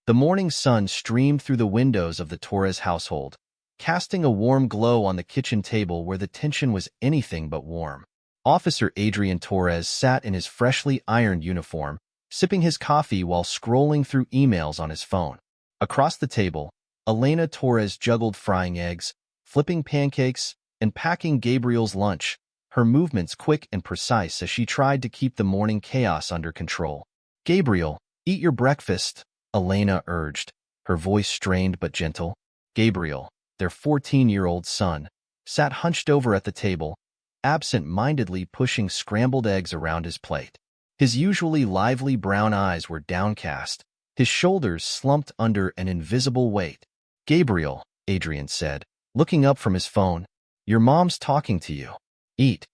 The morning sun streamed through the windows of the Torres household, casting a warm glow on the kitchen table where the tension was anything but warm. Officer Adrian Torres sat in his freshly ironed uniform, sipping his coffee while scrolling through emails on his phone. Across the table, Elena Torres juggled frying eggs, flipping pancakes, and packing Gabriel's lunch, her movements quick and precise as she tried to keep the morning chaos under control. "Gabriel, eat your breakfast," Elena urged, her voice strained but gentle. Gabriel, their 14-year-old son, sat hunched over at the table, absent-mindedly pushing scrambled eggs around his plate. His usually lively brown eyes were downcast, his shoulders slumped under an invisible weight. "Gabriel," Adrian said, looking up from his phone, "your mom's talking to you. Eat."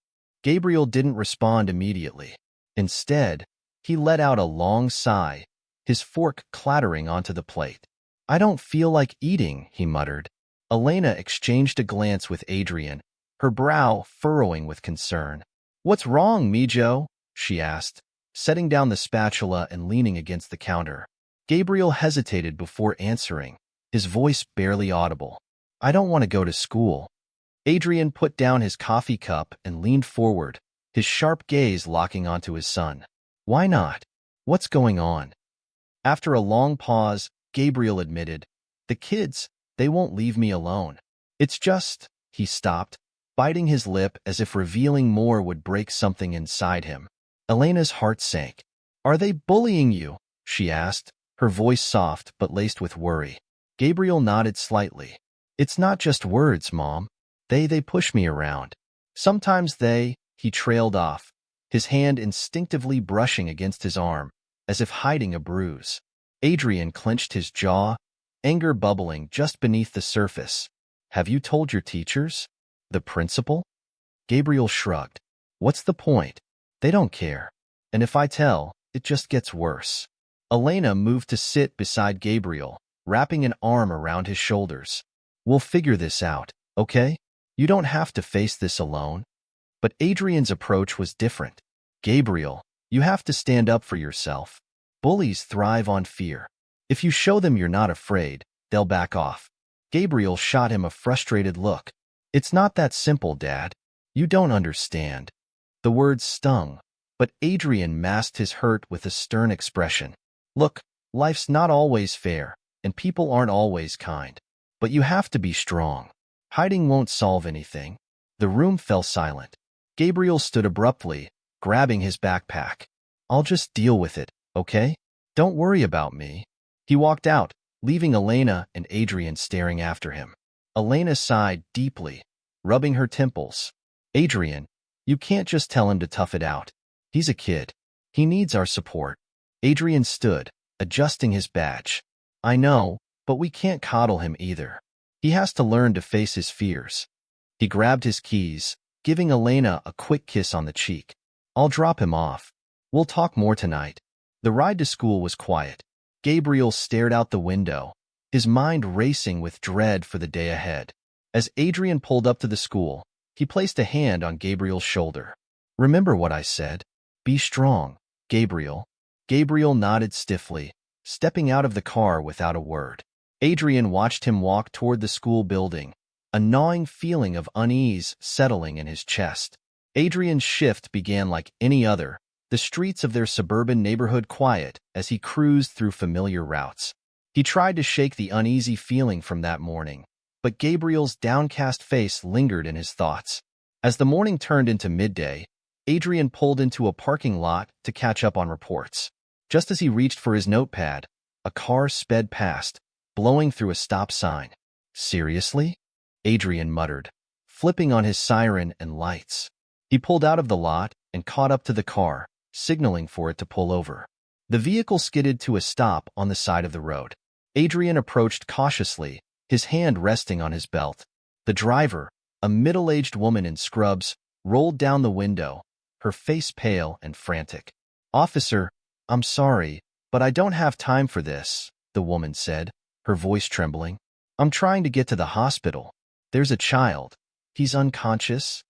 Gabriel didn't respond immediately. Instead, he let out a long sigh, his fork clattering onto the plate. "I don't feel like eating," he muttered. Elena exchanged a glance with Adrian, her brow furrowing with concern. "What's wrong, Mijo?" she asked, setting down the spatula and leaning against the counter. Gabriel hesitated before answering, his voice barely audible. "I don't want to go to school." Adrian put down his coffee cup and leaned forward, his sharp gaze locking onto his son. "Why not? What's going on?" After a long pause, Gabriel admitted, "The kids, they won't leave me alone. It's just—" He stopped, biting his lip as if revealing more would break something inside him. Elena's heart sank. "Are they bullying you?" she asked, her voice soft but laced with worry. Gabriel nodded slightly. "It's not just words, Mom. They push me around. Sometimes he trailed off, his hand instinctively brushing against his arm, as if hiding a bruise. Adrian clenched his jaw, anger bubbling just beneath the surface. "Have you told your teachers? The principal?" Gabriel shrugged. "What's the point? They don't care. And if I tell, it just gets worse." Elena moved to sit beside Gabriel, wrapping an arm around his shoulders. "We'll figure this out, okay? You don't have to face this alone." But Adrian's approach was different. "Gabriel, you have to stand up for yourself. Bullies thrive on fear. If you show them you're not afraid, they'll back off." Gabriel shot him a frustrated look. "It's not that simple, Dad. You don't understand." The words stung, but Adrian masked his hurt with a stern expression. "Look, life's not always fair, and people aren't always kind. But you have to be strong. Hiding won't solve anything." The room fell silent. Gabriel stood abruptly, grabbing his backpack. "I'll just deal with it, okay? Don't worry about me." He walked out, leaving Elena and Adrian staring after him. Elena sighed deeply, rubbing her temples. "Adrian, you can't just tell him to tough it out. He's a kid. He needs our support." Adrian stood, adjusting his badge. "I know, but we can't coddle him either. He has to learn to face his fears." He grabbed his keys, giving Elena a quick kiss on the cheek. "I'll drop him off. We'll talk more tonight." The ride to school was quiet. Gabriel stared out the window, his mind racing with dread for the day ahead. As Adrian pulled up to the school, he placed a hand on Gabriel's shoulder. "Remember what I said? Be strong, Gabriel." Gabriel nodded stiffly, stepping out of the car without a word. Adrian watched him walk toward the school building, a gnawing feeling of unease settling in his chest. Adrian's shift began like any other, the streets of their suburban neighborhood quiet as he cruised through familiar routes. He tried to shake the uneasy feeling from that morning, but Gabriel's downcast face lingered in his thoughts. As the morning turned into midday, Adrian pulled into a parking lot to catch up on reports. Just as he reached for his notepad, a car sped past, blowing through a stop sign. "Seriously?" Adrian muttered, flipping on his siren and lights. He pulled out of the lot and caught up to the car, signaling for it to pull over. The vehicle skidded to a stop on the side of the road. Adrian approached cautiously, his hand resting on his belt. The driver, a middle-aged woman in scrubs, rolled down the window, her face pale and frantic. "Officer, I'm sorry, but I don't have time for this," the woman said, her voice trembling. "I'm trying to get to the hospital. There's a child. He's unconscious."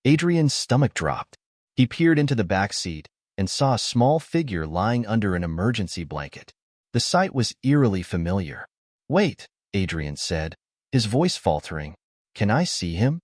Adrian's stomach dropped. He peered into the back seat and saw a small figure lying under an emergency blanket. The sight was eerily familiar. "Wait," Adrian said, his voice faltering. "Can I see him?"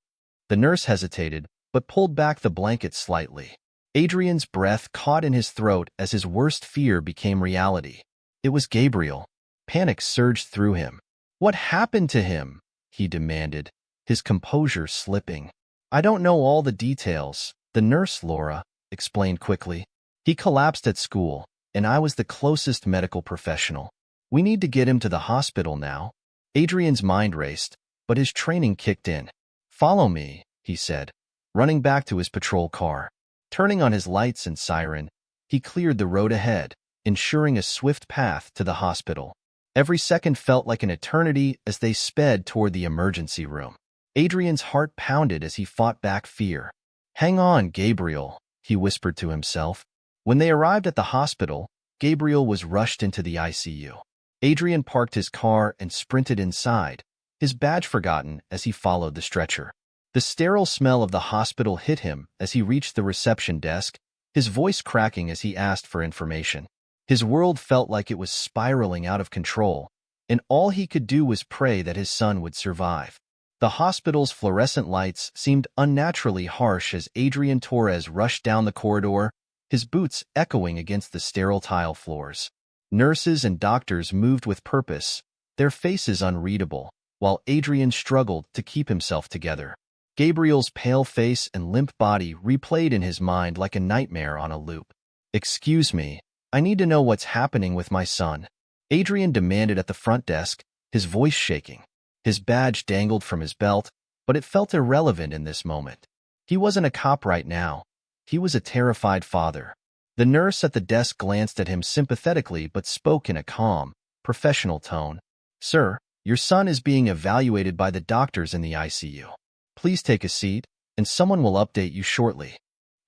The nurse hesitated, but pulled back the blanket slightly. Adrian's breath caught in his throat as his worst fear became reality. It was Gabriel. Panic surged through him. "What happened to him?" he demanded, his composure slipping. "I don't know all the details," the nurse, Laura, explained quickly. "He collapsed at school, and I was the closest medical professional. We need to get him to the hospital now." Adrian's mind raced, but his training kicked in. "Follow me," he said, running back to his patrol car. Turning on his lights and siren, he cleared the road ahead, ensuring a swift path to the hospital. Every second felt like an eternity as they sped toward the emergency room. Adrian's heart pounded as he fought back fear. "Hang on, Gabriel," he whispered to himself. When they arrived at the hospital, Gabriel was rushed into the ICU. Adrian parked his car and sprinted inside, his badge forgotten as he followed the stretcher. The sterile smell of the hospital hit him as he reached the reception desk, his voice cracking as he asked for information. His world felt like it was spiraling out of control, and all he could do was pray that his son would survive. The hospital's fluorescent lights seemed unnaturally harsh as Adrian Torres rushed down the corridor, his boots echoing against the sterile tile floors. Nurses and doctors moved with purpose, their faces unreadable, while Adrian struggled to keep himself together. Gabriel's pale face and limp body replayed in his mind like a nightmare on a loop. "Excuse me, I need to know what's happening with my son," Adrian demanded at the front desk, his voice shaking. His badge dangled from his belt, but it felt irrelevant in this moment. He wasn't a cop right now. He was a terrified father. The nurse at the desk glanced at him sympathetically but spoke in a calm, professional tone. "Sir, your son is being evaluated by the doctors in the ICU. Please take a seat, and someone will update you shortly."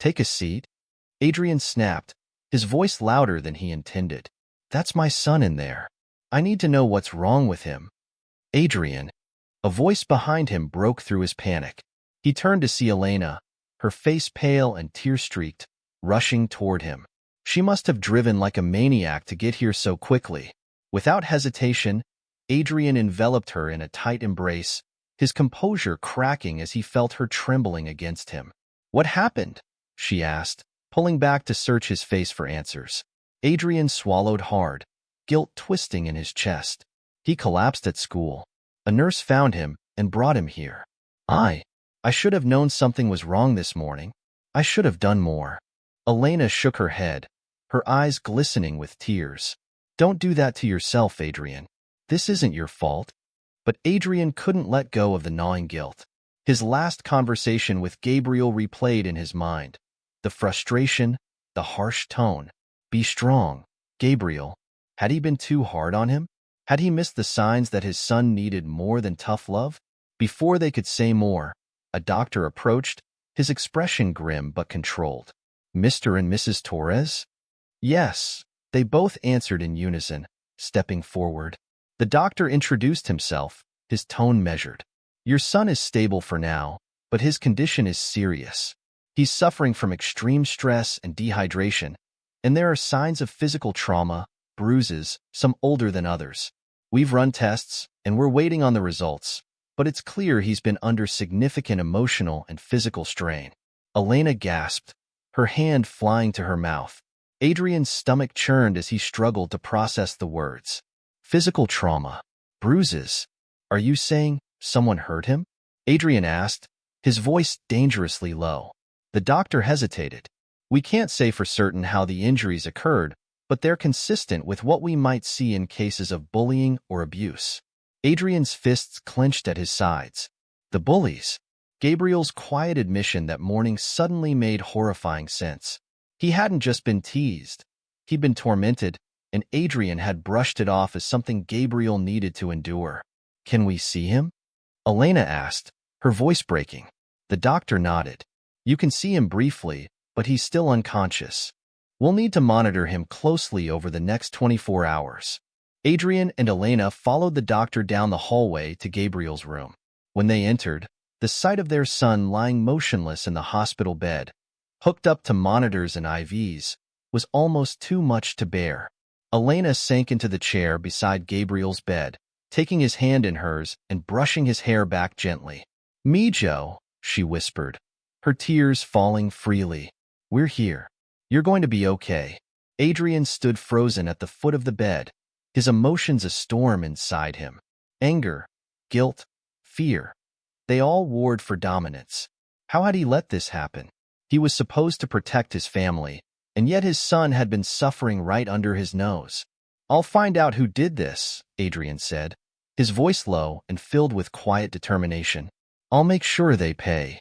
"Take a seat?" Adrian snapped, his voice louder than he intended. "That's my son in there. I need to know what's wrong with him." "Adrian." A voice behind him broke through his panic. He turned to see Elena, her face pale and tear-streaked, rushing toward him. She must have driven like a maniac to get here so quickly. Without hesitation, Adrian enveloped her in a tight embrace, his composure cracking as he felt her trembling against him. "What happened?" she asked, pulling back to search his face for answers. Adrian swallowed hard, guilt twisting in his chest. "He collapsed at school. A nurse found him and brought him here. I should have known something was wrong this morning. I should have done more." Elena shook her head, her eyes glistening with tears. "Don't do that to yourself, Adrian. This isn't your fault." But Adrian couldn't let go of the gnawing guilt. His last conversation with Gabriel replayed in his mind. The frustration, the harsh tone. "Be strong, Gabriel." Had he been too hard on him? Had he missed the signs that his son needed more than tough love? Before they could say more, a doctor approached, his expression grim but controlled. "Mr. and Mrs. Torres?" "Yes," they both answered in unison, stepping forward. The doctor introduced himself, his tone measured. "Your son is stable for now, but his condition is serious. He's suffering from extreme stress and dehydration, and there are signs of physical trauma, bruises, some older than others. We've run tests, and we're waiting on the results, but it's clear he's been under significant emotional and physical strain." Elena gasped, her hand flying to her mouth. Adrian's stomach churned as he struggled to process the words. "Physical trauma. Bruises. Are you saying someone hurt him?" Adrian asked, his voice dangerously low. The doctor hesitated. "We can't say for certain how the injuries occurred, but they're consistent with what we might see in cases of bullying or abuse." Adrian's fists clenched at his sides. The bullies. Gabriel's quiet admission that morning suddenly made horrifying sense. He hadn't just been teased. He'd been tormented, and Adrian had brushed it off as something Gabriel needed to endure. "Can we see him?" Elena asked, her voice breaking. The doctor nodded. "You can see him briefly, but he's still unconscious. We'll need to monitor him closely over the next 24 hours. Adrian and Elena followed the doctor down the hallway to Gabriel's room. When they entered, the sight of their son lying motionless in the hospital bed, hooked up to monitors and IVs, was almost too much to bear. Elena sank into the chair beside Gabriel's bed, taking his hand in hers and brushing his hair back gently. "Mijo," she whispered, her tears falling freely. "We're here. You're going to be okay." Adrian stood frozen at the foot of the bed, his emotions a storm inside him. Anger, guilt, fear. They all warred for dominance. How had he let this happen? He was supposed to protect his family, and yet his son had been suffering right under his nose. "I'll find out who did this," Adrian said, his voice low and filled with quiet determination. "I'll make sure they pay."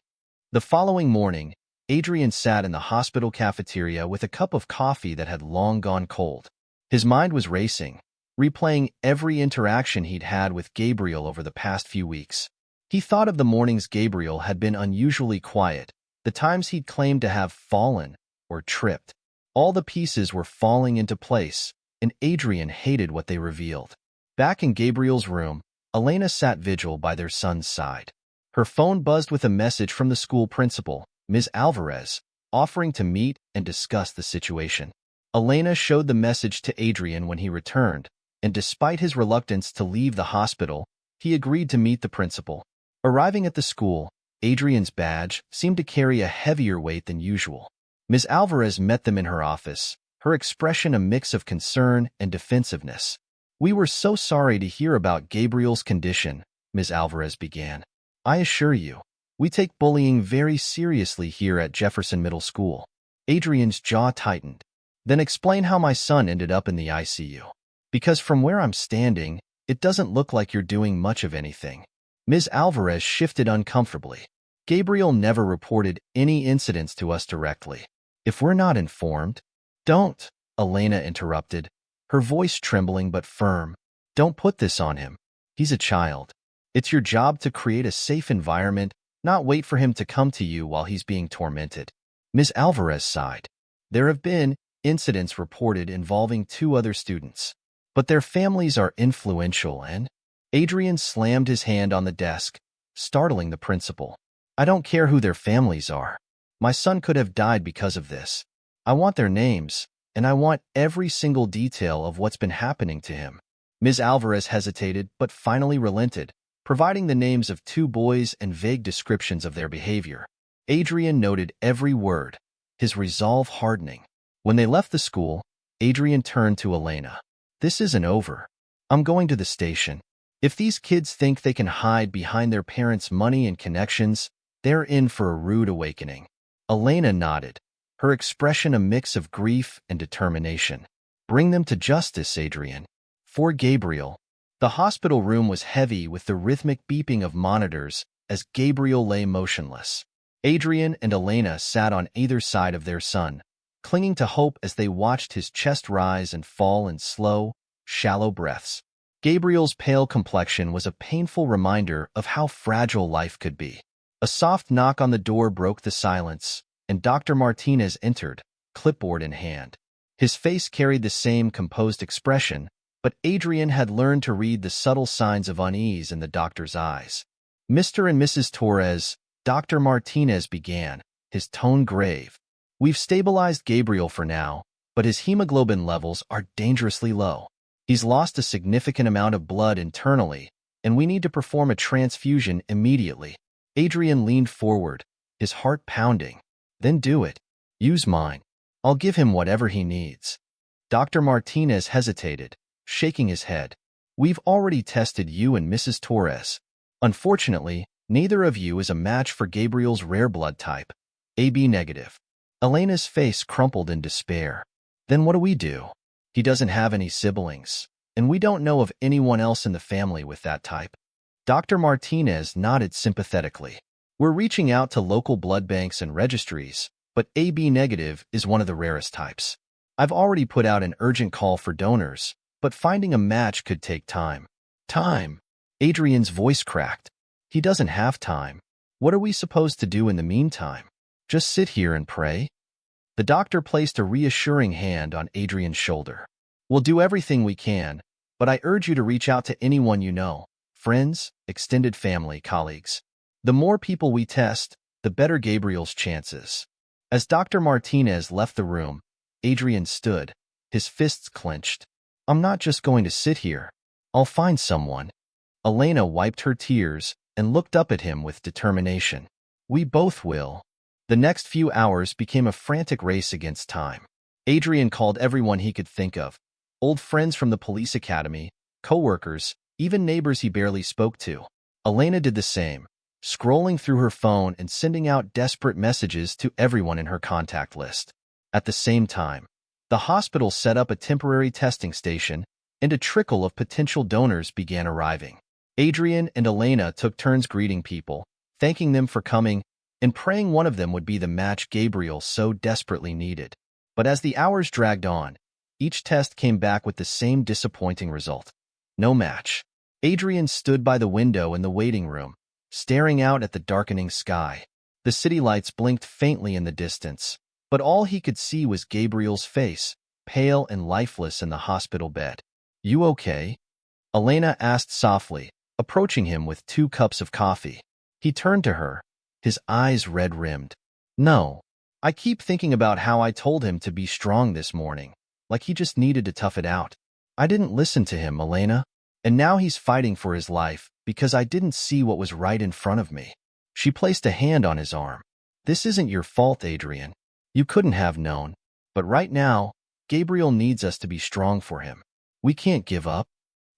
The following morning, Adrian sat in the hospital cafeteria with a cup of coffee that had long gone cold. His mind was racing, replaying every interaction he'd had with Gabriel over the past few weeks. He thought of the mornings Gabriel had been unusually quiet, the times he'd claimed to have fallen or tripped. All the pieces were falling into place, and Adrian hated what they revealed. Back in Gabriel's room, Elena sat vigil by their son's side. Her phone buzzed with a message from the school principal, Ms. Alvarez, offering to meet and discuss the situation. Elena showed the message to Adrian when he returned, and despite his reluctance to leave the hospital, he agreed to meet the principal. Arriving at the school, Adrian's badge seemed to carry a heavier weight than usual. Ms. Alvarez met them in her office, her expression a mix of concern and defensiveness. "We were so sorry to hear about Gabriel's condition," Ms. Alvarez began. "I assure you, we take bullying very seriously here at Jefferson Middle School." Adrian's jaw tightened. "Then explain how my son ended up in the ICU. Because from where I'm standing, it doesn't look like you're doing much of anything." Ms. Alvarez shifted uncomfortably. "Gabriel never reported any incidents to us directly. If we're not informed—" "Don't," Elena interrupted, her voice trembling but firm. "Don't put this on him. He's a child. It's your job to create a safe environment, not wait for him to come to you while he's being tormented." Ms. Alvarez sighed. "There have been incidents reported involving 2 other students, but their families are influential and—" Adrian slammed his hand on the desk, startling the principal. "I don't care who their families are. My son could have died because of this. I want their names, and I want every single detail of what's been happening to him." Ms. Alvarez hesitated but finally relented, providing the names of 2 boys and vague descriptions of their behavior. Adrian noted every word, his resolve hardening. When they left the school, Adrian turned to Elena. "This isn't over. I'm going to the station. If these kids think they can hide behind their parents' money and connections, they're in for a rude awakening." Elena nodded, her expression a mix of grief and determination. "Bring them to justice, Adrian." For Gabriel, the hospital room was heavy with the rhythmic beeping of monitors as Gabriel lay motionless. Adrian and Elena sat on either side of their son, clinging to hope as they watched his chest rise and fall in slow, shallow breaths. Gabriel's pale complexion was a painful reminder of how fragile life could be. A soft knock on the door broke the silence, and Dr. Martinez entered, clipboard in hand. His face carried the same composed expression, but Adrian had learned to read the subtle signs of unease in the doctor's eyes. "Mr. and Mrs. Torres," Dr. Martinez began, his tone grave. "We've stabilized Gabriel for now, but his hemoglobin levels are dangerously low. He's lost a significant amount of blood internally, and we need to perform a transfusion immediately." Adrian leaned forward, his heart pounding. "Then do it. Use mine. I'll give him whatever he needs." Dr. Martinez hesitated, shaking his head. "We've already tested you and Mrs. Torres. Unfortunately, neither of you is a match for Gabriel's rare blood type, AB negative." Elena's face crumpled in despair. "Then what do we do? He doesn't have any siblings, and we don't know of anyone else in the family with that type." Dr. Martinez nodded sympathetically. "We're reaching out to local blood banks and registries, but AB negative is one of the rarest types. I've already put out an urgent call for donors, but finding a match could take time." "Time?" Adrian's voice cracked. "He doesn't have time. What are we supposed to do in the meantime? Just sit here and pray?" The doctor placed a reassuring hand on Adrian's shoulder. "We'll do everything we can, but I urge you to reach out to anyone you know, friends, extended family, colleagues. The more people we test, the better Gabriel's chances." As Dr. Martinez left the room, Adrian stood, his fists clenched. I'm not just going to sit here. I'll find someone. Elena wiped her tears and looked up at him with determination. We both will. The next few hours became a frantic race against time. Adrian called everyone he could think of. Old friends from the police academy, co-workers, even neighbors he barely spoke to. Elena did the same, scrolling through her phone and sending out desperate messages to everyone in her contact list. At the same time, the hospital set up a temporary testing station, and a trickle of potential donors began arriving. Adrian and Elena took turns greeting people, thanking them for coming, and praying one of them would be the match Gabriel so desperately needed. But as the hours dragged on, each test came back with the same disappointing result. No match. Adrian stood by the window in the waiting room, staring out at the darkening sky. The city lights blinked faintly in the distance, but all he could see was Gabriel's face, pale and lifeless in the hospital bed. You okay? Elena asked softly, approaching him with 2 cups of coffee. He turned to her, his eyes red-rimmed. No. I keep thinking about how I told him to be strong this morning, like he just needed to tough it out. I didn't listen to him, Elena, and now he's fighting for his life because I didn't see what was right in front of me. She placed a hand on his arm. This isn't your fault, Adrian. You couldn't have known. But right now, Gabriel needs us to be strong for him. We can't give up.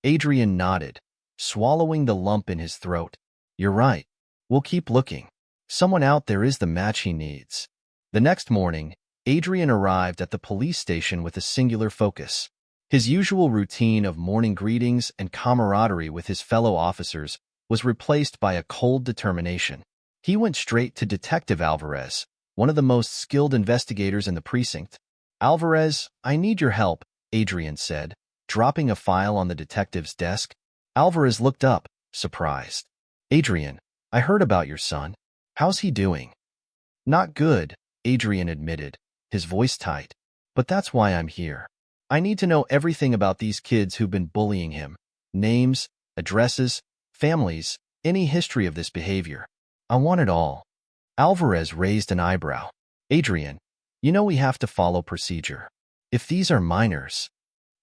Adrian nodded, swallowing the lump in his throat. You're right. We'll keep looking. Someone out there is the match he needs. The next morning, Adrian arrived at the police station with a singular focus. His usual routine of morning greetings and camaraderie with his fellow officers was replaced by a cold determination. He went straight to Detective Alvarez, one of the most skilled investigators in the precinct. Alvarez, I need your help, Adrian said, dropping a file on the detective's desk. Alvarez looked up, surprised. Adrian, I heard about your son. How's he doing? Not good, Adrian admitted, his voice tight. But that's why I'm here. I need to know everything about these kids who've been bullying him. Names, addresses, families, any history of this behavior. I want it all. Alvarez raised an eyebrow. Adrian, you know we have to follow procedure. If these are minors.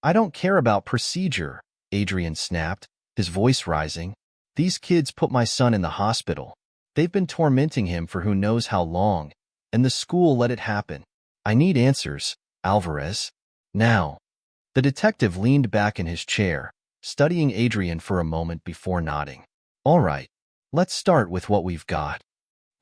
I don't care about procedure, Adrian snapped, his voice rising. These kids put my son in the hospital. They've been tormenting him for who knows how long, and the school let it happen. I need answers, Alvarez. Now. The detective leaned back in his chair, studying Adrian for a moment before nodding. All right, let's start with what we've got.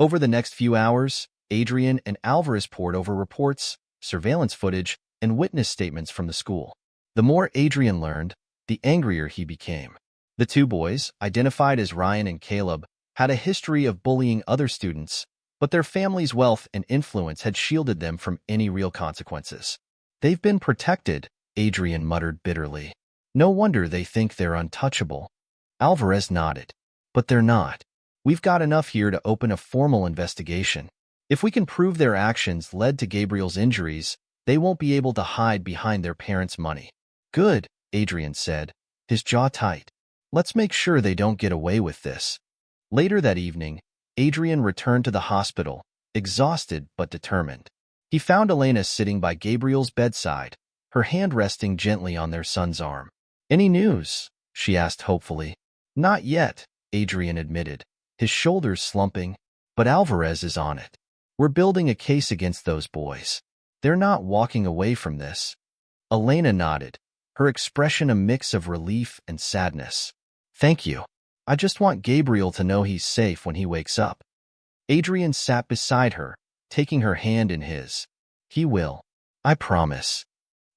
Over the next few hours, Adrian and Alvarez pored over reports, surveillance footage, and witness statements from the school. The more Adrian learned, the angrier he became. The 2 boys, identified as Ryan and Caleb, had a history of bullying other students, but their family's wealth and influence had shielded them from any real consequences. They've been protected, Adrian muttered bitterly. No wonder they think they're untouchable. Alvarez nodded. But they're not. We've got enough here to open a formal investigation. If we can prove their actions led to Gabriel's injuries, they won't be able to hide behind their parents' money. Good, Adrian said, his jaw tight. Let's make sure they don't get away with this. Later that evening, Adrian returned to the hospital, exhausted but determined. He found Elena sitting by Gabriel's bedside, her hand resting gently on their son's arm. Any news? She asked hopefully. Not yet, Adrian admitted, his shoulders slumping, but Alvarez is on it. We're building a case against those boys. They're not walking away from this. Elena nodded, her expression a mix of relief and sadness. Thank you. I just want Gabriel to know he's safe when he wakes up. Adrian sat beside her, taking her hand in his. He will. I promise.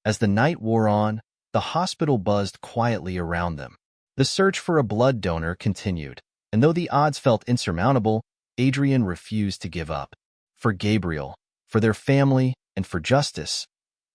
As the night wore on, the hospital buzzed quietly around them. The search for a blood donor continued, and though the odds felt insurmountable, Adrian refused to give up. For Gabriel, for their family, and for justice,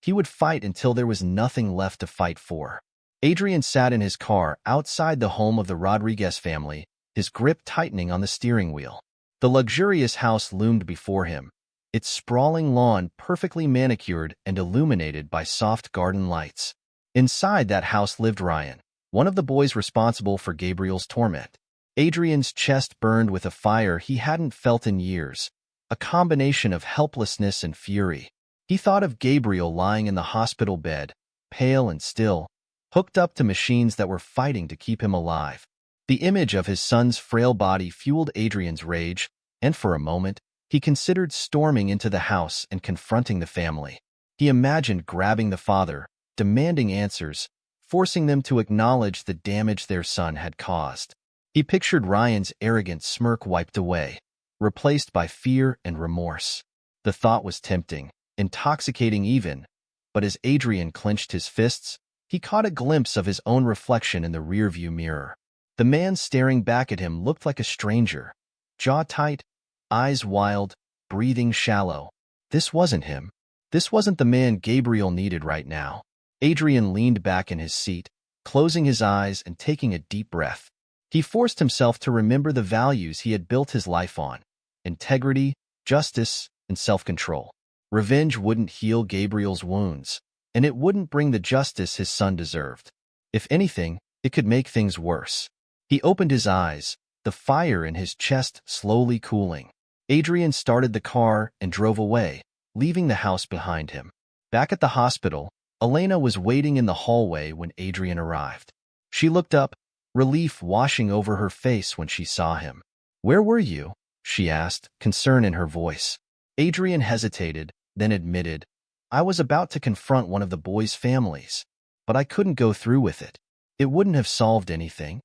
he would fight until there was nothing left to fight for. Adrian sat in his car outside the home of the Rodriguez family, his grip tightening on the steering wheel. The luxurious house loomed before him, its sprawling lawn perfectly manicured and illuminated by soft garden lights. Inside that house lived Ryan, one of the boys responsible for Gabriel's torment. Adrian's chest burned with a fire he hadn't felt in years, a combination of helplessness and fury. He thought of Gabriel lying in the hospital bed, pale and still, hooked up to machines that were fighting to keep him alive. The image of his son's frail body fueled Adrian's rage, and for a moment, he considered storming into the house and confronting the family. He imagined grabbing the father, demanding answers, forcing them to acknowledge the damage their son had caused. He pictured Ryan's arrogant smirk wiped away, replaced by fear and remorse. The thought was tempting, intoxicating even, but as Adrian clenched his fists, he caught a glimpse of his own reflection in the rearview mirror. The man staring back at him looked like a stranger, jaw tight, eyes wild, breathing shallow. This wasn't him. This wasn't the man Gabriel needed right now. Adrian leaned back in his seat, closing his eyes and taking a deep breath. He forced himself to remember the values he had built his life on: integrity, justice, and self-control. Revenge wouldn't heal Gabriel's wounds, and it wouldn't bring the justice his son deserved. If anything, it could make things worse. He opened his eyes, the fire in his chest slowly cooling. Adrian started the car and drove away, leaving the house behind him. Back at the hospital, Elena was waiting in the hallway when Adrian arrived. She looked up, relief washing over her face when she saw him. "Where were you?" she asked, concern in her voice. Adrian hesitated, then admitted, "I was about to confront one of the boys' families, but I couldn't go through with it. It wouldn't have solved anything."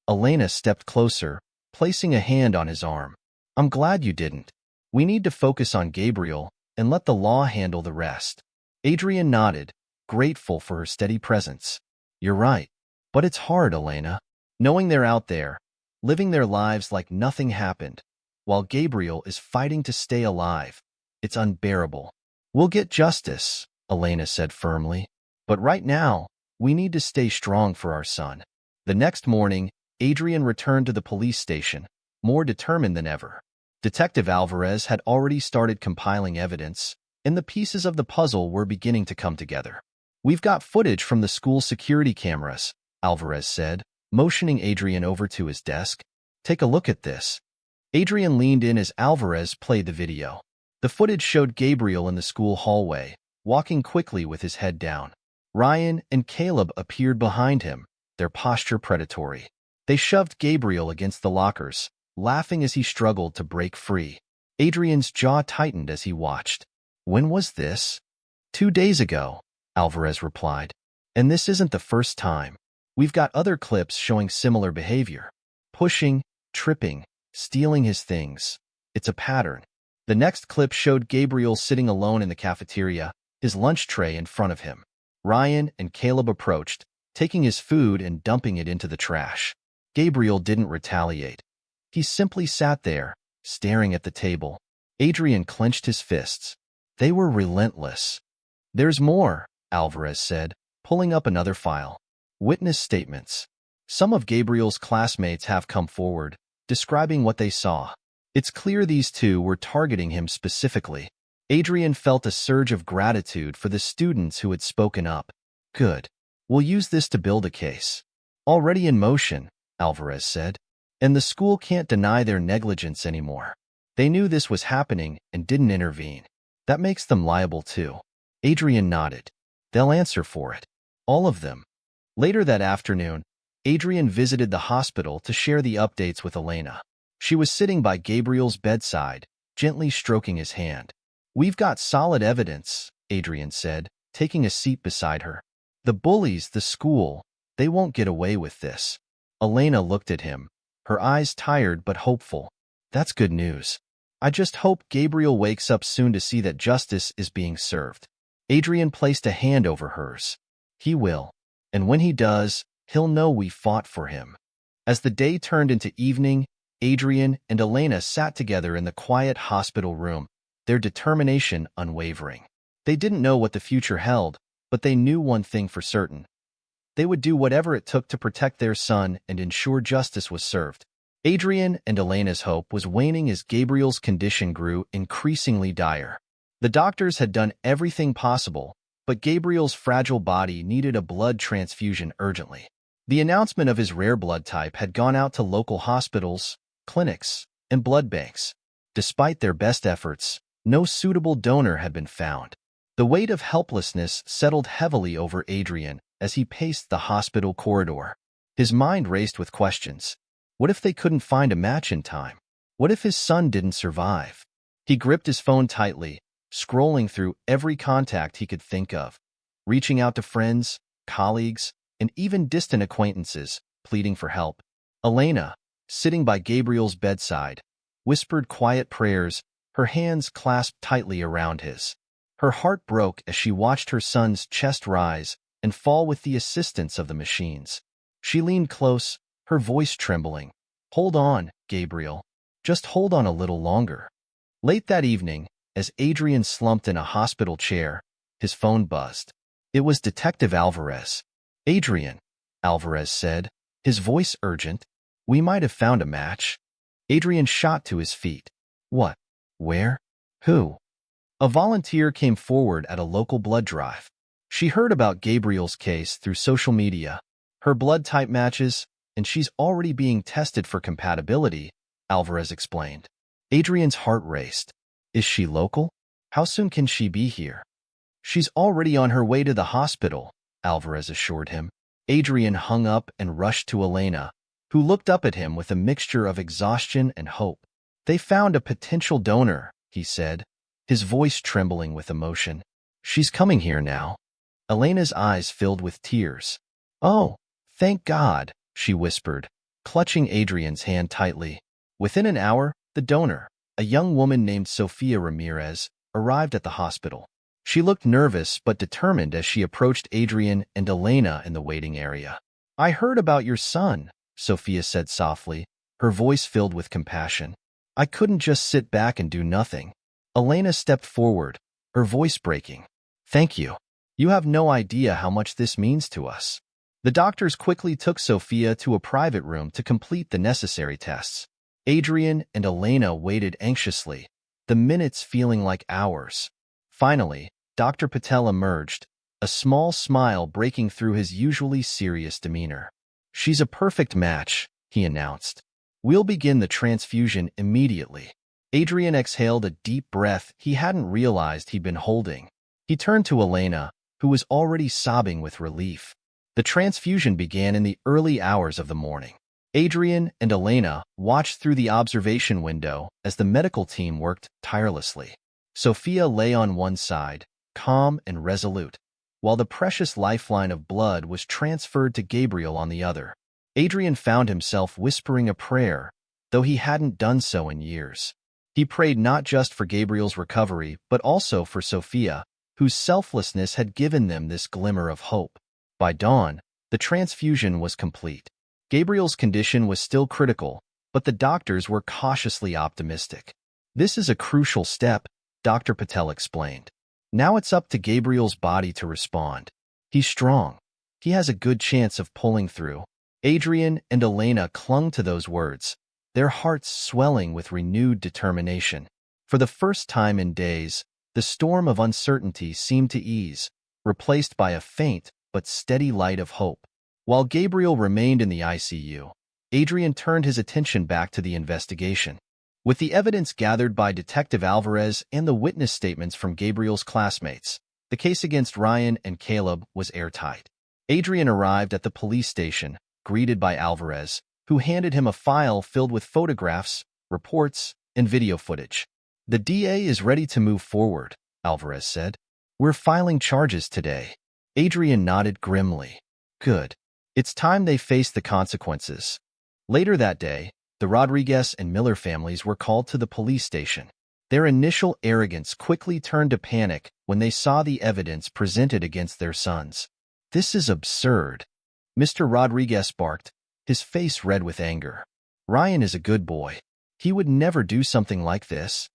Elena stepped closer, placing a hand on his arm. "I'm glad you didn't. We need to focus on Gabriel and let the law handle the rest." Adrian nodded, grateful for her steady presence. "You're right. But it's hard, Elena. Knowing they're out there, living their lives like nothing happened, while Gabriel is fighting to stay alive. It's unbearable." "We'll get justice," Elena said firmly. "But right now, we need to stay strong for our son." The next morning, Adrian returned to the police station, more determined than ever. Detective Alvarez had already started compiling evidence, and the pieces of the puzzle were beginning to come together. "We've got footage from the school security cameras," Alvarez said, motioning Adrian over to his desk. "Take a look at this." Adrian leaned in as Alvarez played the video. The footage showed Gabriel in the school hallway, walking quickly with his head down. Ryan and Caleb appeared behind him, their posture predatory. They shoved Gabriel against the lockers, laughing as he struggled to break free. Adrian's jaw tightened as he watched. "When was this?" "2 days ago," Alvarez replied. "And this isn't the first time. We've got other clips showing similar behavior. Pushing, tripping, stealing his things. It's a pattern." The next clip showed Gabriel sitting alone in the cafeteria, his lunch tray in front of him. Ryan and Caleb approached, taking his food and dumping it into the trash. Gabriel didn't retaliate. He simply sat there, staring at the table. Adrian clenched his fists. They were relentless. "There's more," Alvarez said, pulling up another file. "Witness statements. Some of Gabriel's classmates have come forward, describing what they saw. It's clear these two were targeting him specifically." Adrian felt a surge of gratitude for the students who had spoken up. "Good. We'll use this to build a case." "Already in motion," Alvarez said. "And the school can't deny their negligence anymore. They knew this was happening and didn't intervene. That makes them liable too." Adrian nodded. "They'll answer for it. All of them." Later that afternoon, Adrian visited the hospital to share the updates with Elena. She was sitting by Gabriel's bedside, gently stroking his hand. "We've got solid evidence," Adrian said, taking a seat beside her. "The bullies, the school, they won't get away with this." Elena looked at him, her eyes tired but hopeful. "That's good news. I just hope Gabriel wakes up soon to see that justice is being served." Adrian placed a hand over hers. "He will. And when he does, he'll know we fought for him." As the day turned into evening, Adrian and Elena sat together in the quiet hospital room, their determination unwavering. They didn't know what the future held, but they knew one thing for certain. They would do whatever it took to protect their son and ensure justice was served. Adrian and Elena's hope was waning as Gabriel's condition grew increasingly dire. The doctors had done everything possible, but Gabriel's fragile body needed a blood transfusion urgently. The announcement of his rare blood type had gone out to local hospitals, clinics, and blood banks. Despite their best efforts, no suitable donor had been found. The weight of helplessness settled heavily over Adrian as he paced the hospital corridor. His mind raced with questions. What if they couldn't find a match in time? What if his son didn't survive? He gripped his phone tightly, scrolling through every contact he could think of, reaching out to friends, colleagues, and even distant acquaintances, pleading for help. Elena, sitting by Gabriel's bedside, whispered quiet prayers, her hands clasped tightly around his. Her heart broke as she watched her son's chest rise and fall with the assistance of the machines. She leaned close, her voice trembling. "Hold on, Gabriel. Just hold on a little longer." Late that evening, as Adrian slumped in a hospital chair, his phone buzzed. It was Detective Alvarez. "Adrian," Alvarez said, his voice urgent, "we might have found a match." Adrian shot to his feet. "What? Where? Who?" A volunteer came forward at a local blood drive. She heard about Gabriel's case through social media. Her blood type matches, and she's already being tested for compatibility, Alvarez explained. Adrian's heart raced. Is she local? How soon can she be here? She's already on her way to the hospital, Alvarez assured him. Adrian hung up and rushed to Elena, who looked up at him with a mixture of exhaustion and hope. They found a potential donor, he said, his voice trembling with emotion. She's coming here now. Elena's eyes filled with tears. "Oh, thank God," she whispered, clutching Adrian's hand tightly. Within an hour, the donor, a young woman named Sofia Ramirez, arrived at the hospital. She looked nervous but determined as she approached Adrian and Elena in the waiting area. "I heard about your son," Sofia said softly, her voice filled with compassion. "I couldn't just sit back and do nothing." Elena stepped forward, her voice breaking. "Thank you. You have no idea how much this means to us." The doctors quickly took Sofia to a private room to complete the necessary tests. Adrian and Elena waited anxiously, the minutes feeling like hours. Finally, Dr. Patel emerged, a small smile breaking through his usually serious demeanor. "She's a perfect match," he announced. "We'll begin the transfusion immediately." Adrian exhaled a deep breath he hadn't realized he'd been holding. He turned to Elena, who was already sobbing with relief. The transfusion began in the early hours of the morning. Adrian and Elena watched through the observation window as the medical team worked tirelessly. Sofia lay on one side, calm and resolute, while the precious lifeline of blood was transferred to Gabriel on the other. Adrian found himself whispering a prayer, though he hadn't done so in years. He prayed not just for Gabriel's recovery, but also for Sofia, whose selflessness had given them this glimmer of hope. By dawn, the transfusion was complete. Gabriel's condition was still critical, but the doctors were cautiously optimistic. "This is a crucial step," Dr. Patel explained. "Now it's up to Gabriel's body to respond. He's strong. He has a good chance of pulling through." Adrian and Elena clung to those words, their hearts swelling with renewed determination. For the first time in days, the storm of uncertainty seemed to ease, replaced by a faint but steady light of hope. While Gabriel remained in the ICU, Adrian turned his attention back to the investigation. With the evidence gathered by Detective Alvarez and the witness statements from Gabriel's classmates, the case against Ryan and Caleb was airtight. Adrian arrived at the police station, greeted by Alvarez, who handed him a file filled with photographs, reports, and video footage. "The DA is ready to move forward," Alvarez said. "We're filing charges today." Adrian nodded grimly. "Good. It's time they faced the consequences." Later that day, the Rodriguez and Miller families were called to the police station. Their initial arrogance quickly turned to panic when they saw the evidence presented against their sons. "This is absurd," Mr. Rodriguez barked, his face red with anger. "Ryan is a good boy. He would never do something like this."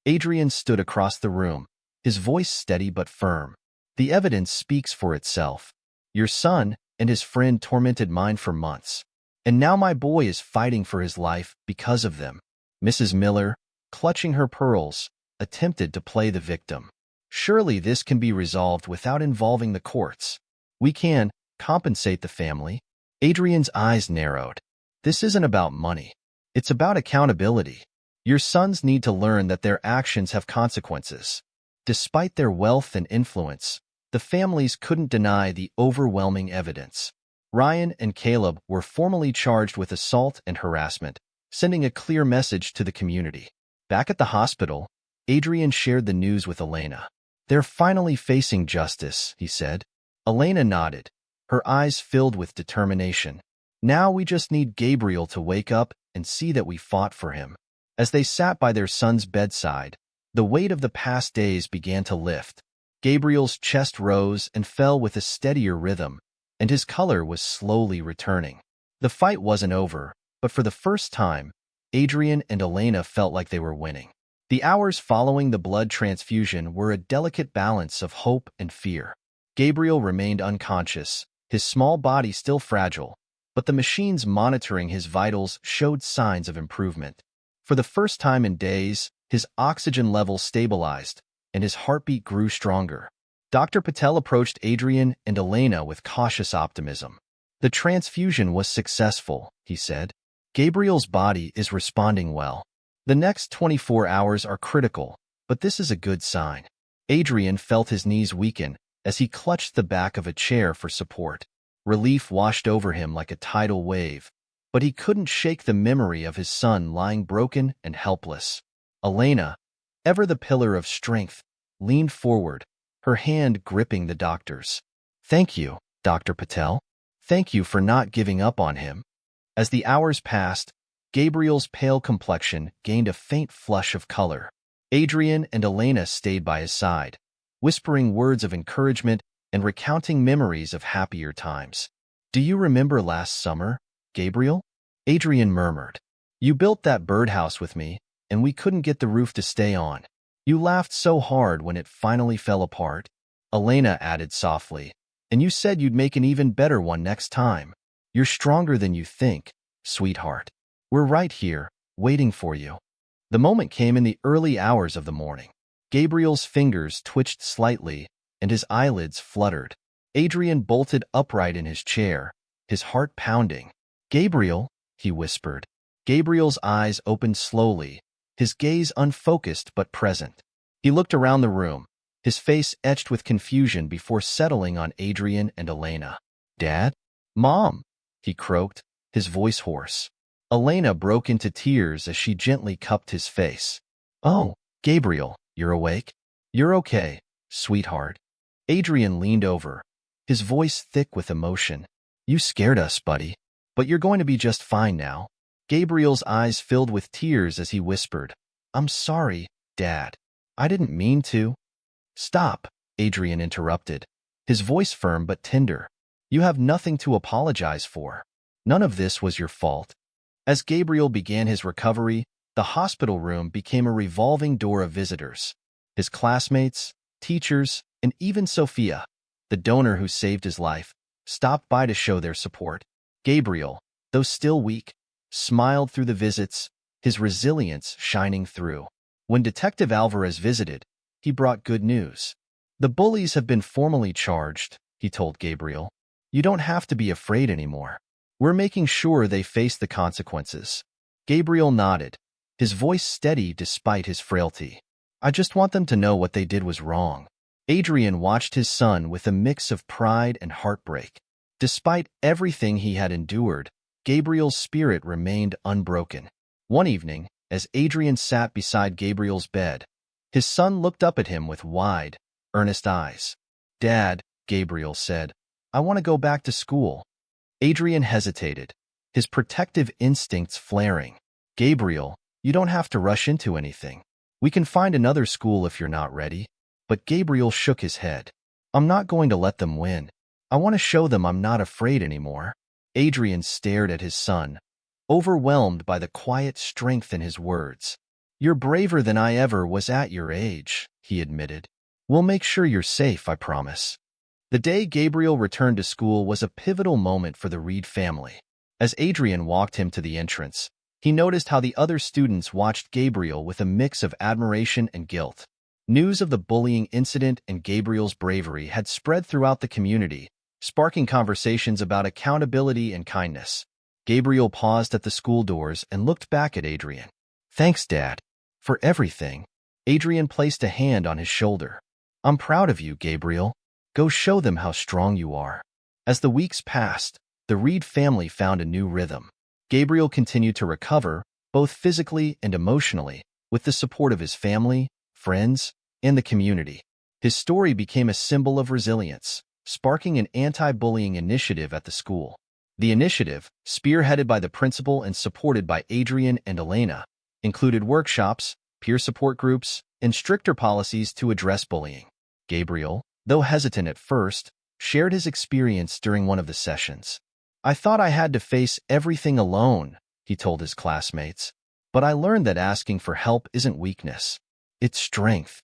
Adrian stood across the room, his voice steady but firm. "The evidence speaks for itself. Your son and his friend tormented mine for months, and now my boy is fighting for his life because of them." Mrs. Miller, clutching her pearls, attempted to play the victim. "Surely this can be resolved without involving the courts. We can compensate the family." Adrian's eyes narrowed. "This isn't about money. It's about accountability. Your sons need to learn that their actions have consequences. Despite their wealth and influence, The families couldn't deny the overwhelming evidence. Ryan and Caleb were formally charged with assault and harassment, sending a clear message to the community. Back at the hospital, Adrian shared the news with Elena. "They're finally facing justice," he said. Elena nodded, her eyes filled with determination. "Now we just need Gabriel to wake up and see that we fought for him." As they sat by their son's bedside, the weight of the past days began to lift. Gabriel's chest rose and fell with a steadier rhythm, and his color was slowly returning. The fight wasn't over, but for the first time, Adrian and Elena felt like they were winning. The hours following the blood transfusion were a delicate balance of hope and fear. Gabriel remained unconscious, his small body still fragile, but the machines monitoring his vitals showed signs of improvement. For the first time in days, his oxygen level stabilized, and his heartbeat grew stronger. Dr. Patel approached Adrian and Elena with cautious optimism. "The transfusion was successful," he said. "Gabriel's body is responding well. The next 24 hours are critical, but this is a good sign." Adrian felt his knees weaken as he clutched the back of a chair for support. Relief washed over him like a tidal wave, but he couldn't shake the memory of his son lying broken and helpless. Elena, ever the pillar of strength, leaned forward, her hand gripping the doctor's. "Thank you, Dr. Patel. Thank you for not giving up on him." As the hours passed, Gabriel's pale complexion gained a faint flush of color. Adrian and Elena stayed by his side, whispering words of encouragement and recounting memories of happier times. "Do you remember last summer, Gabriel?" Adrian murmured. "You built that birdhouse with me, and we couldn't get the roof to stay on. You laughed so hard when it finally fell apart." Elena added softly, "And you said you'd make an even better one next time. You're stronger than you think, sweetheart. We're right here, waiting for you." The moment came in the early hours of the morning. Gabriel's fingers twitched slightly, and his eyelids fluttered. Adrian bolted upright in his chair, his heart pounding. "Gabriel," he whispered. Gabriel's eyes opened slowly, his gaze unfocused but present. He looked around the room, his face etched with confusion before settling on Adrian and Elena. "Dad? Mom?" he croaked, his voice hoarse. Elena broke into tears as she gently cupped his face. "Oh, Gabriel, you're awake? You're okay, sweetheart." Adrian leaned over, his voice thick with emotion. "You scared us, buddy, but you're going to be just fine now." Gabriel's eyes filled with tears as he whispered, "I'm sorry, Dad. I didn't mean to." "Stop," Adrian interrupted, his voice firm but tender. "You have nothing to apologize for. None of this was your fault." As Gabriel began his recovery, the hospital room became a revolving door of visitors. His classmates, teachers, and even Sophia, the donor who saved his life, stopped by to show their support. Gabriel, though still weak, smiled through the visits, his resilience shining through. When Detective Alvarez visited, he brought good news. "The bullies have been formally charged," he told Gabriel. "You don't have to be afraid anymore. We're making sure they face the consequences." Gabriel nodded, his voice steady despite his frailty. "I just want them to know what they did was wrong." Adrian watched his son with a mix of pride and heartbreak. Despite everything he had endured, Gabriel's spirit remained unbroken. One evening, as Adrian sat beside Gabriel's bed, his son looked up at him with wide, earnest eyes. "Dad," Gabriel said, "I want to go back to school." Adrian hesitated, his protective instincts flaring. "Gabriel, you don't have to rush into anything. We can find another school if you're not ready." But Gabriel shook his head. "I'm not going to let them win. I want to show them I'm not afraid anymore." Adrian stared at his son, overwhelmed by the quiet strength in his words. "You're braver than I ever was at your age," he admitted. "We'll make sure you're safe, I promise." The day Gabriel returned to school was a pivotal moment for the Reed family. As Adrian walked him to the entrance, he noticed how the other students watched Gabriel with a mix of admiration and guilt. News of the bullying incident and Gabriel's bravery had spread throughout the community, sparking conversations about accountability and kindness. Gabriel paused at the school doors and looked back at Adrian. "Thanks, Dad, for everything." Adrian placed a hand on his shoulder. "I'm proud of you, Gabriel. Go show them how strong you are. As the weeks passed, the Reed family found a new rhythm. Gabriel continued to recover, both physically and emotionally, with the support of his family, friends, and the community. His story became a symbol of resilience, sparking an anti-bullying initiative at the school. The initiative, spearheaded by the principal and supported by Adrian and Elena, included workshops, peer support groups, and stricter policies to address bullying. Gabriel, though hesitant at first, shared his experience during one of the sessions. "I thought I had to face everything alone," he told his classmates, "but I learned that asking for help isn't weakness. It's strength."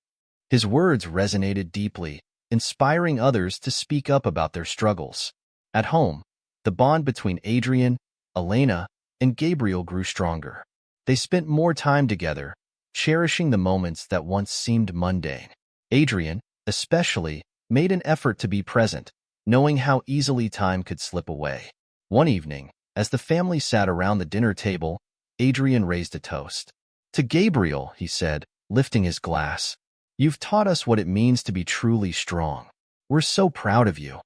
His words resonated deeply, inspiring others to speak up about their struggles. At home, the bond between Adrian, Elena, and Gabriel grew stronger. They spent more time together, cherishing the moments that once seemed mundane. Adrian, especially, made an effort to be present, knowing how easily time could slip away. One evening, as the family sat around the dinner table, Adrian raised a toast. "To Gabriel," he said, lifting his glass. "You've taught us what it means to be truly strong. We're so proud of you."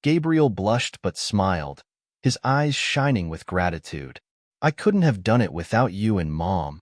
Gabriel blushed but smiled, his eyes shining with gratitude. "I couldn't have done it without you and Mom."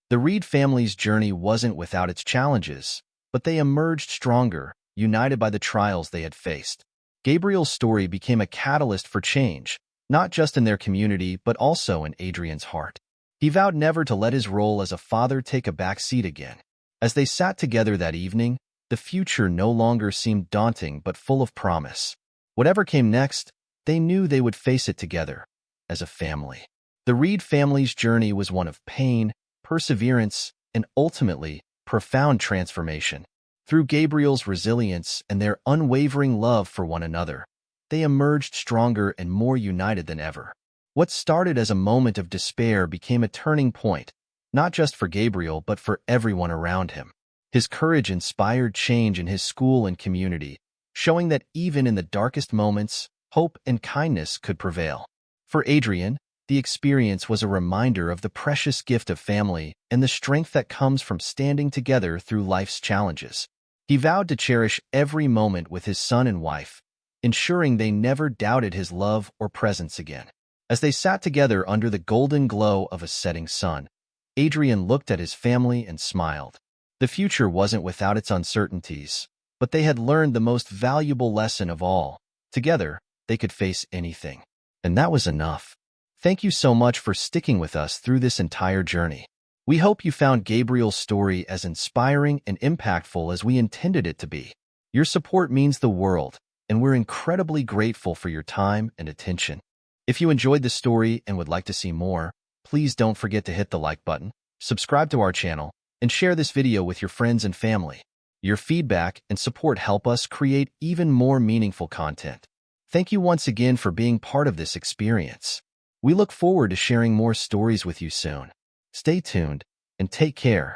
The Reed family's journey wasn't without its challenges, but they emerged stronger, united by the trials they had faced. Gabriel's story became a catalyst for change, not just in their community but also in Adrian's heart. He vowed never to let his role as a father take a back seat again. As they sat together that evening, the future no longer seemed daunting but full of promise. Whatever came next, they knew they would face it together, as a family. The Reed family's journey was one of pain, perseverance, and ultimately, profound transformation. Through Gabriel's resilience and their unwavering love for one another, they emerged stronger and more united than ever. What started as a moment of despair became a turning point, not just for Gabriel but for everyone around him. His courage inspired change in his school and community, showing that even in the darkest moments, hope and kindness could prevail. For Adrian, the experience was a reminder of the precious gift of family and the strength that comes from standing together through life's challenges. He vowed to cherish every moment with his son and wife, ensuring they never doubted his love or presence again. As they sat together under the golden glow of a setting sun, Adrian looked at his family and smiled. The future wasn't without its uncertainties, but they had learned the most valuable lesson of all. Together, they could face anything. And that was enough. Thank you so much for sticking with us through this entire journey. We hope you found Gabriel's story as inspiring and impactful as we intended it to be. Your support means the world, and we're incredibly grateful for your time and attention. If you enjoyed the story and would like to see more, please don't forget to hit the like button, subscribe to our channel, and share this video with your friends and family. Your feedback and support help us create even more meaningful content. Thank you once again for being part of this experience. We look forward to sharing more stories with you soon. Stay tuned and take care.